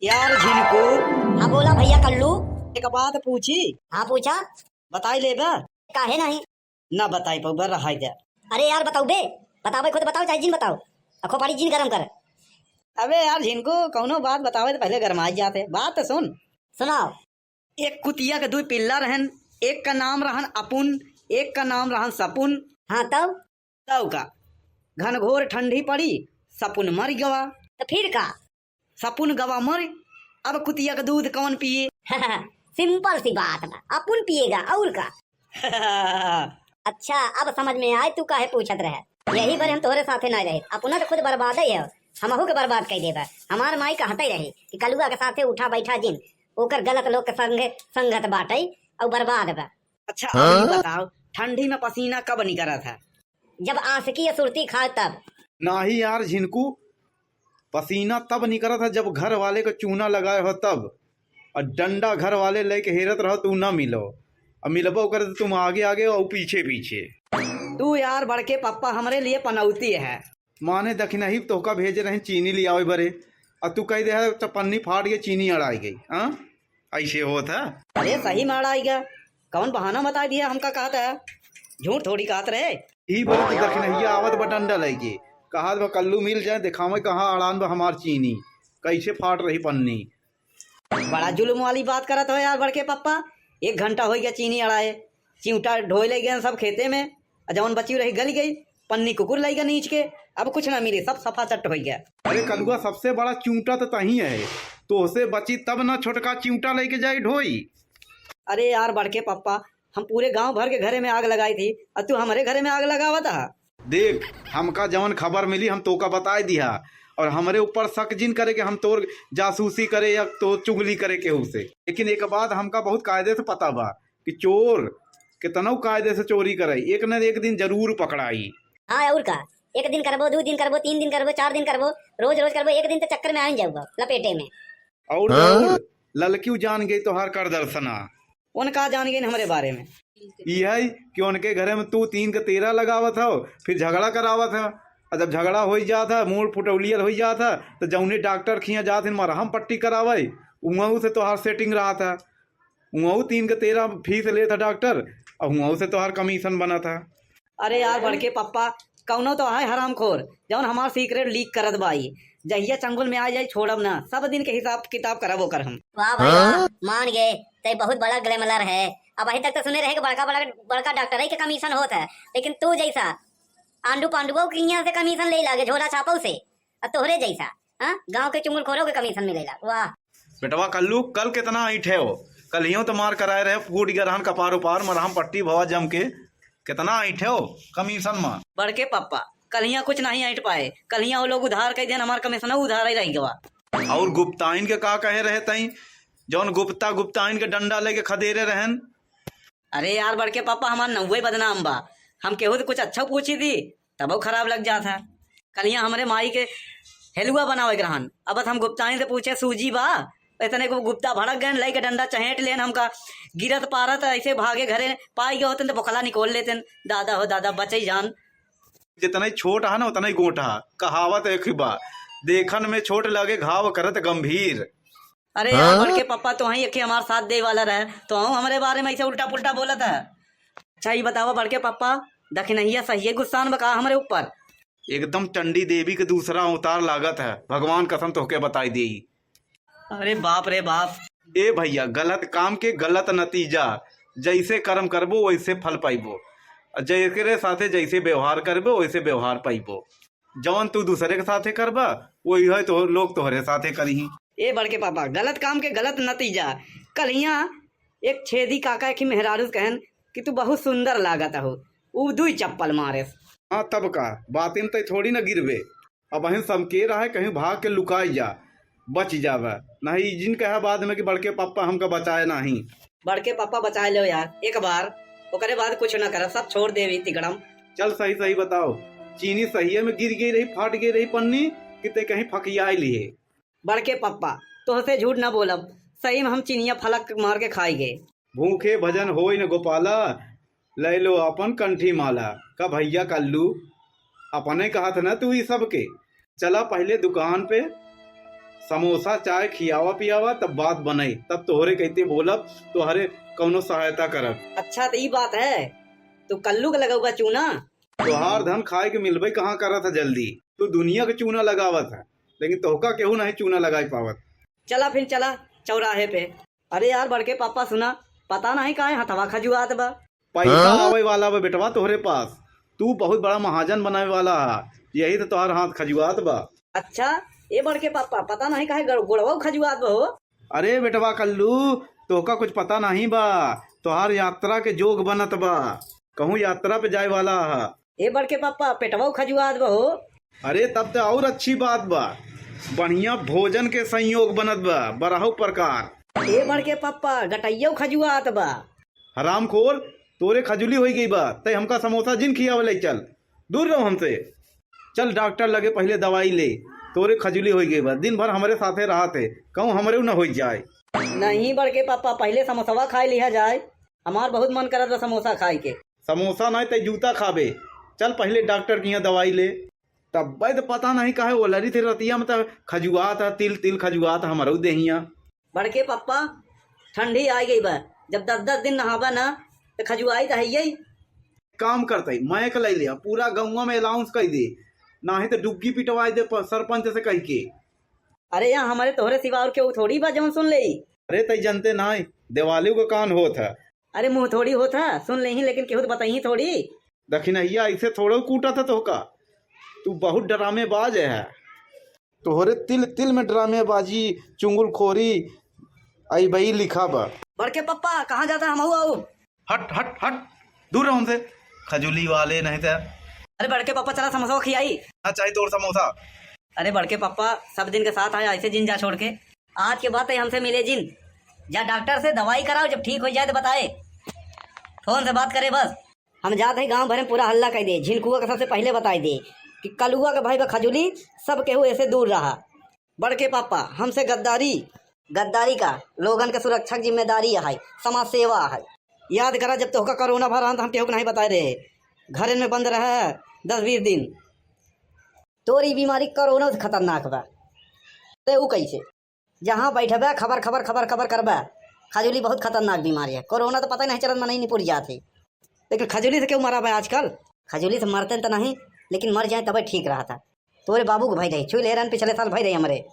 यार झिनकू, हाँ बोला भैया कल्लू। एक बात पूछी, हाँ पूछा। बताई ले बा? काहे नहीं। ना बताई पा रहा जा। अरे यार बताओ बे, बताओ भाई, खुद बताओ चाहे जिन बताओ। अखो पानी जिन गरम कर। अबे यार झिनकू, कौनो बात बतावे तो पहले गरमाई जाते। बात तो सुन। सुनाओ। एक कुतिया के दो पिल्ला रहन, एक का नाम रहन अपुन, एक का नाम रहन सपुन। हाँ तब तव का घनघोर ठंडी पड़ी, सपुन मर गवा। तो फिर का। सपुन गवा मर। अब कुतिया का दूध कौन पिए? सिंपल सी बात ना, अपुन पिएगा और का। अच्छा अब समझ में आए तू काहे पूछत रहे। यही बार हम तोहरे साथे ना रहे, अपना तो खुद बर्बाद ही है, हमहू के बर्बाद कर देबा। हमार माई कहते रही कि कलुआ के साथे उठा बैठा जिन ओकर गलत लोग के संगे संगत बाटे और बर्बाद बा। अच्छा अब ये बताओ, ठंडी में पसीना कब निकला था? जब आशिकी या सुरती खाए तब। नाही यार झिनकू, पसीना तब निकला था जब घर वाले को चूना लगाए हो तब, और डंडा घर वाले लेके हेरत रहो तू ना मिलो, अब मिलबो कर तो तुम आगे आगे और पीछे पीछे। तू यार बड़के पापा हमारे लिए पनौती है। माने दखिन ही तोहका भेजे रहे चीनी ले आओ बरे, और तू कह दे है तो पन्नी फाट गई चीनी अड़ाई गई। हाँ ऐसे होता। अरे सही मार आएगा, कौन बहाना बता दिया हमका कहता है, झूठ थोड़ी कहत रहे। ही बोले तू दखिन ही आवत बटंडा लेके कहा बा कल्लू मिल जाए दिखावे कहाँ अड़ान बा हमार चीनी, कैसे फाट रही पन्नी। बड़ा जुल्म वाली बात करत हो यार बड़के पापा। 1 घंटा हो गया चीनी अड़ाए, चिंटा ढोए ले गए सब खेते में, और जवन बची रही गल गई, पन्नी कुकुर लाई गया नीच के, अब कुछ ना मिली, सब सफा चट हो गया। अरे कलुआ सबसे बड़ा चिंटा तो तही है, तो उसे बची तब ना छोटका चिंटा लेके जाए ढोई। अरे यार बड़के पापा, हम पूरे गांव भर के घरे में आग लगाई थी, और तू हमारे घरे में आग लगावा था। देख हमका जवन खबर मिली हम तो का बताए दिया, और हमारे ऊपर शक जिन करे कि हम तोर जासूसी करे या तो चुगली करे केहू से। लेकिन एक बात हमका बहुत कायदे से पता बा कि चोर कितना कायदे से चोरी करे, एक न एक दिन जरूर पकड़ाई। हाँ और का, 1 दिन करबो, 2 दिन करबो, 3 दिन करबो, 4 दिन करबो, रोज रोज करबो, एक दिन तो चक्कर में आ जाऊंगा लपेटे में। और ललक्यू जान गई तोहार कर दर्शना, उनका जान गए हमारे बारे में। यही कि उनके घरे में तू 3 के 13 लगावत हो, फिर झगड़ा करावत है, और जब झगड़ा हो जाता मूड फुटौलियल हो जाता तो जौने डॉक्टर खिया जाते मरहम पट्टी करावे, उहू से तोहार सेटिंग रहा था, उहू 3 के 13 फीस लेता डॉक्टर, और उहू से तोहार कमीशन बना था। अरे यार बड़के पप्पा, कौनो तो है हरामखोर जौन हमार सीक्रेट लीक करत बाई, जहिया चंगुल में आ जाए छोड़ब ना, सब दिन के हिसाब किताब करबो कर हम। वाह भाई वाह, मान गए ते बहुत बड़ा ग्लैमर है। अब अभी तक तो सुने रहे कि बड़का बड़ा बड़का डॉक्टर है कि कमीशन होता है, लेकिन तू जैसा आंडू पांडुओं की यहाँ से कमीशन ले लागे झोला छापो से, और तोहरे जैसा हाँ गांव के चुंगल खोरों के कमीशन मिलेगा। वाह बेटवा कल्लू, कल कितना ऐठे हो, कल ही तो मार कराए रहे फूट गरहन कपार उपार मरहम पट्टी भवा जम के, कितना ऐठे हो कमीशन में। बड़के पप्पा कलियां कुछ नहीं ऐट पाए, कलियां वो लोग उधार कह देन, हमार कमीशन उधार ही रह गवा। और गुप्ताइन के का कहे रहे तई, जौन गुप्ताइन के डंडा लेके खदेरे रहन। अरे यार बड़के पापा, हमार नव्वे बदनाम बा, हम केहू तो कुछ अच्छा पूछी थी तब खराब लग जाता। कलियां हमारे माई के हेलुआ बनावे ग्रहण, अब हम गुप्ताइन से पूछे सूजी बा, इतने को गुप्ता भड़क गए, लई के डंडा चहेट लेन, हमका गिरत पारत ऐसे भागे घरे पाई गए होते तो बकला निकोल लेते। दादा हो दादा बचे जान। जितना छोट है ना उतना ही गोट है, कहावत एक ही बा, देखन में छोट लगे घाव करत गंभीर। अरे यार बड़के पापा, तो वही हमारे साथ दे वाला रहे तो हमारे बारे में ऐसे उल्टा पुल्टा बोला था। अच्छा ये बताओ बड़के पापा, दखिनहिया सही है गुस्सान बका हमारे ऊपर? एकदम चंडी देवी के दूसरा अवतार लागत है, भगवान कसम तोहके बताई दी। अरे बाप रे बाप। ए भैया, गलत काम के गलत नतीजा, जैसे कर्म करबो वैसे फल पाइबो, जैसे साथे जैसे व्यवहार करबो वैसे व्यवहार पाइबो, जवन तू दूसरे के साथे करबा वही है तो लोग तोहरे साथे करही। ए बड़के पापा, गलत काम के गलत नतीजा। कल यहाँ एक छेदी काका की मेहरारू कहन कि तू बहुत सुंदर लागत हो, उ 2 चप्पल मारे। हाँ तब का बातिन तो थोड़ी न गिरबे, अब अहिन समके रहा है कहीं भाग के लुकाई जा, बच जावा नहीं जिन कहा बाद में कि बड़के पापा हमका बचाए नहीं। बड़के पापा बचा लो यार एक बार, ओकरे बाद कुछ न कर, सब छोड़ देवी तिगड़म। चल सही सही बताओ, चीनी सही में गिर गई रही, फाट गई रही पन्नी, कितने कहीं फकियाई लिए। बड़के पप्पा तोहसे झूठ न बोलब, सही में हम चिनिया फलक मार के खाई गए। भूखे भजन होई न गोपाला, ले लो अपन कंठी माला, का भैया कल्लू अपने कहा था ना तू ही सबके। चला पहले दुकान पे समोसा चाय खियावा पियावा तब बात बनई, तब तोहरे कहते बोलब तोहरे कौनो सहायता करब। अच्छा तो ये बात है, तो कल्लू का लगाऊगा चूना। तोहार धन खाए के मिलबे कहाँ करत है जल्दी, तू दुनिया के चूना लगावत है, लेकिन तोहका केहू नहीं चूना लगाई पावत। चला फिर चला चौराहे पे। अरे यार बड़के पापा सुना, पता नहीं काहे हथवा खजुआत बा। पैसा आवे वाला बा बेटवा तोहरे पास, तू बहुत बड़ा महाजन बनावे वाला है, यही तो तोहार हाथ खजुआत बा। अच्छा ये बड़के पापा पता नहीं काहे गुड़वा खजुआत बा हो। अरे बेटवा कल्लू, तोहका कुछ पता नहीं बा, तोहार यात्रा के जोग बनत बा, कहूँ यात्रा पे जाए वाला है। ये बड़के पापा पेटवा खजुआत बा हो। अरे तब तो और अच्छी बात बा, बढ़िया भोजन के संयोग बनत बा बराहो प्रकार। ये बड़के पापा गटैया खजुआत बा। हरामखोर, तोरे खजुली हो गई बा, तय हमका समोसा जिन खियावले, चल दूर रहो हमसे, चल डॉक्टर लगे पहले दवाई ले, तोरे खजुली हो गई बा, दिन भर हमारे साथे रहा थे, कहूँ हमारे न हो जाए। नहीं बड़के पापा पहले समोसा खाए लिया जाए, हमार बहुत मन करत बा समोसा खाए के। समोसा नहीं तो जूता खाबे, चल पहले डॉक्टर की यहाँ दवाई ले। तब तो पता नहीं काहे वो लड़ी थे रतिया में, तो खजुआत है, तिल तिल खजुआत हमारो देहिया। बड़के पापा ठंडी आ गई बा, जब 10-10 दिन नहाबा ना तो खजुआई तो है ही। काम करते मैं के ले लिया, पूरा गाँव में अलाउंस कर दे, ना ही तो डुग्गी पिटवाई दे सरपंच से कह के। अरे यहाँ हमारे तोहरे सिवा और केहू थोड़ी बा जौन सुन ले। अरे तय जनते नहीं, दिवाली को कान होत है। अरे मुँह थोड़ी होता सुन ले ही, लेकिन केहू तो बताई थोड़ी। दखिनैया ऐसे थोड़ा कूटा था तोहका, तू बहुत ड्रामेबाज है, तोहरे तिल तिल में ड्रामेबाजी चुंगलखोरी आई बई लिखा बा। बड़के पापा कहाँ जाता है, हम आओ। हट हट हट, दूर रहो हमसे खजुली वाले, नहीं तो। अरे बड़के पापा चला समोसा खियाई। हाँ चाहिए तोड़ समोसा। अरे बड़के पापा सब दिन के साथ आया ऐसे जिन जा छोड़ के, आज के बाद हमसे मिले जिन, जा डॉक्टर से दवाई कराओ, जब ठीक हो जाए तो बताए, फोन से बात करे बस। हम जाते हैं गांव भर में पूरा हल्ला कर दे, झिनकुआ का सबसे पहले बताई दे कि कलुआ का भाई बा खजुली सब केहू ऐसे दूर रहा। बड़के पापा हमसे गद्दारी का लोगन के सुरक्षा की जिम्मेदारी है, समाज सेवा है। याद करा जब तोहका कोरोना भरा तो हम केहू को नहीं बताए रहे, घर में बंद रहे 10-20 दिन। तोरी बीमारी कोरोना से खतरनाक बा, ते ऊ कैसे जहाँ बैठबे खबर खबर खबर खबर करबे। खजुली बहुत खतरनाक बीमारी है, कोरोना तो पता ही नहीं चलत, मन नहीं पुर जाते, लेकिन खजुली से क्यों मरा भाई आजकल। खजुली से मरते तो नहीं, लेकिन मर जाए तब ठीक रहा था। तोरे बाबू को भाई रही छुई ले पिछले साल भाई रही हमारे।